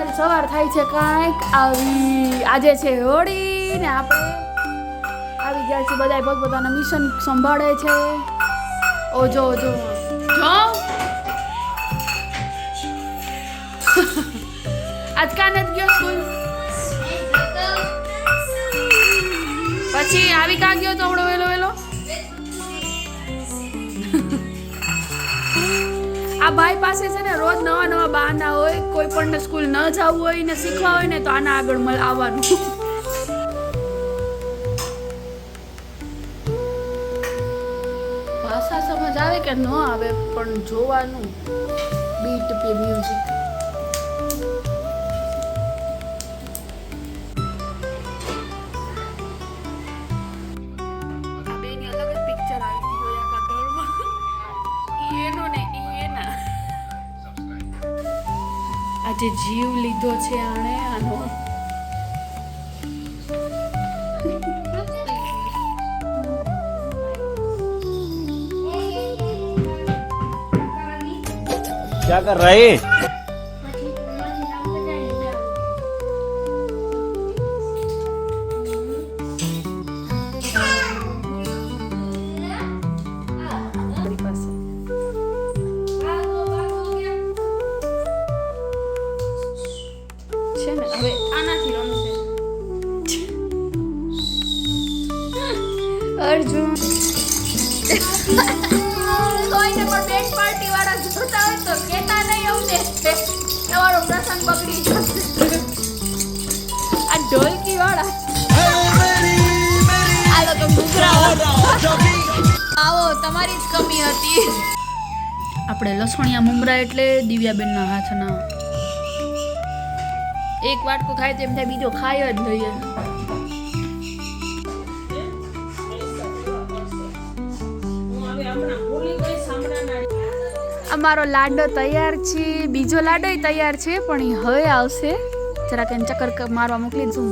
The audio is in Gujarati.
અમારી સવાર થાય છે કાંઈક આવી. આજે છે હોળી ને આપણે આવી ગયા છીએ બધા પોતપોતાના મિશન સંભાળે છે. ઓ જો જો જો આજ કાં નથી ગયો સ્કૂલ? પછી આવી કાં ગયો તો આવડો વેલો વેલો? આ ભાઈ પાસે છે ને રોજ નવા નવા બહાના હોય. કોઈ પણ સ્કૂલ ન જવું હોય ને શીખવા હોય ને તો આના આગળ આવવાનું. ભાષા સમજ આવે કે ન આવે પણ જોવાનું બીટ પે મ્યુઝિક. આ બેની અલગ જ પિક્ચર આવી હોય આખા ઘરમાં. એનો ને એના આજે જીવ લીધો છે આણે આનો. क्या कर रहे? છે ને હવે આનાથી રમશે અર્જુન. કોઈને પણ બેન પાર્ટી વાળા જોતા હોય તો કેતા નહીં અમને, તમારો પ્રસંગ બગડી જશે. આ ઢોલકી વાળા આ લોકો ઘૂઘરા આવો તમારી જ કમી હતી. આપણે લસણિયા મમરા એટલે દિવ્યાબેનના હાથના. એક વાટકો ખાય તેમ થાય બીજો ખાય જ નહીં. અમારો લાડો તૈયાર છે. બીજો લાડો તૈયાર છે પણ એ હવે આવશે. જરાક એને ચક્કર મારવા મોકલી દઉં.